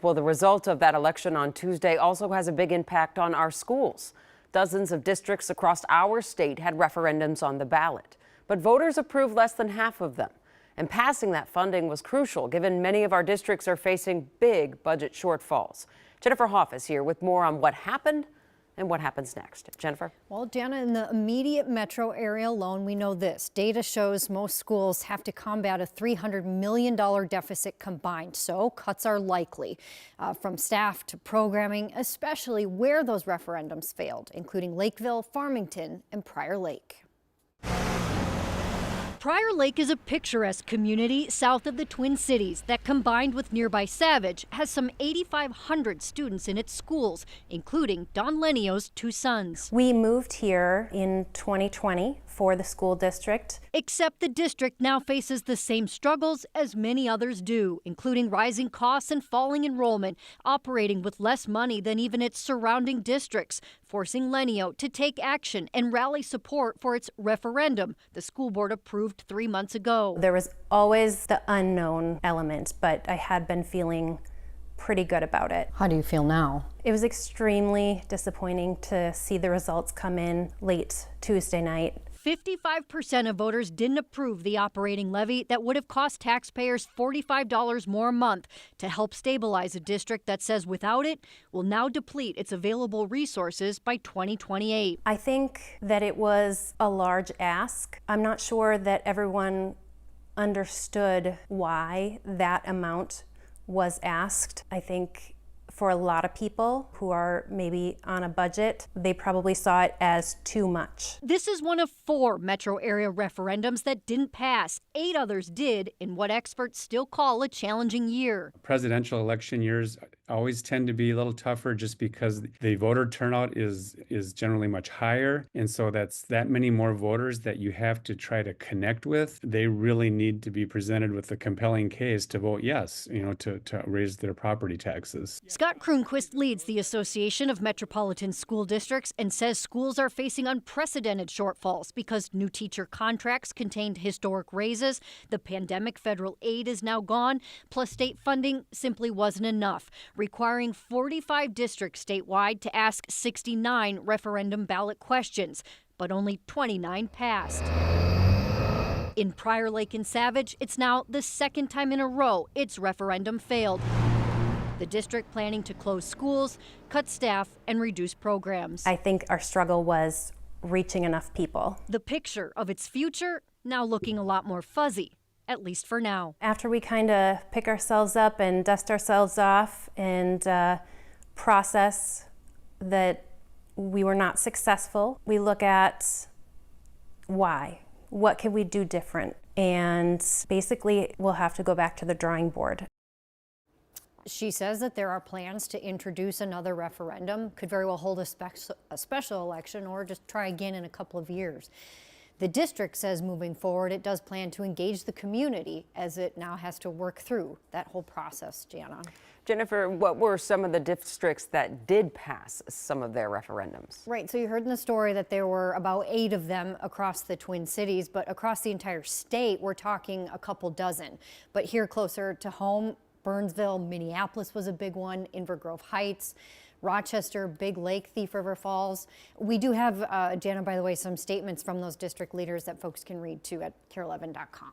Well, the result of that election on Tuesday also has a big impact on our schools. Dozens of districts across our state had referendums on the ballot, but voters approved less than half of them. And passing that funding was crucial, given many of our districts are facing big budget shortfalls. Jennifer Hoff is here with more on what happened and what happens next. Jennifer? Well, Jana, in the immediate metro area alone, we know this. Data shows most schools have to combat a $300 million deficit combined, so cuts are likely from staff to programming, especially where those referendums failed, including Lakeville, Farmington, and Prior Lake. Prior Lake is a picturesque community south of the Twin Cities that, combined with nearby Savage, has some 8,500 students in its schools, including Don Lenio's two sons. We moved here in 2020 for the school district. Except the district now faces the same struggles as many others do, including rising costs and falling enrollment, operating with less money than even its surrounding districts, forcing Lenio to take action and rally support for its referendum the school board approved 3 months ago. There was always the unknown element, but I had been feeling pretty good about it. How do you feel now? It was extremely disappointing to see the results come in late Tuesday night. 55% of voters didn't approve the operating levy that would have cost taxpayers $45 more a month to help stabilize a district that says without it will now deplete its available resources by 2028. I think that it was a large ask. I'm not sure that everyone understood why that amount was asked. I think for a lot of people who are maybe on a budget, they probably saw it as too much. This is one of 4 metro area referendums that didn't pass. 8 others did in what experts still call a challenging year. Presidential election years always tend to be a little tougher just because the voter turnout is generally much higher. And so that's that many more voters that you have to try to connect with. They really need to be presented with a compelling case to vote yes, to raise their property taxes. Scott Kroonquist leads the Association of Metropolitan School Districts and says schools are facing unprecedented shortfalls because new teacher contracts contained historic raises, the pandemic federal aid is now gone, plus state funding simply wasn't enough, requiring 45 districts statewide to ask 69 referendum ballot questions, but only 29 passed. In Prior Lake and Savage, it's now the second time in a row its referendum failed. The district planning to close schools, cut staff, and reduce programs. I think our struggle was reaching enough people. The picture of its future now looking a lot more fuzzy, at least for now. After we kind of pick ourselves up and dust ourselves off and process that we were not successful, we look at why. What can we do different? And basically, we'll have to go back to the drawing board. She says that there are plans to introduce another referendum, could very well hold a special election or just try again in a couple of years. The district says moving forward, it does plan to engage the community as it now has to work through that whole process, Jana. Jennifer, what were some of the districts that did pass some of their referendums? Right, so you heard in the story that there were about 8 of them across the Twin Cities, but across the entire state, we're talking a couple dozen. But here closer to home, Burnsville, Minneapolis was a big one, Inver Grove Heights, Rochester, Big Lake, Thief River Falls. We do have, Jana, by the way, some statements from those district leaders that folks can read too at KARE11.com.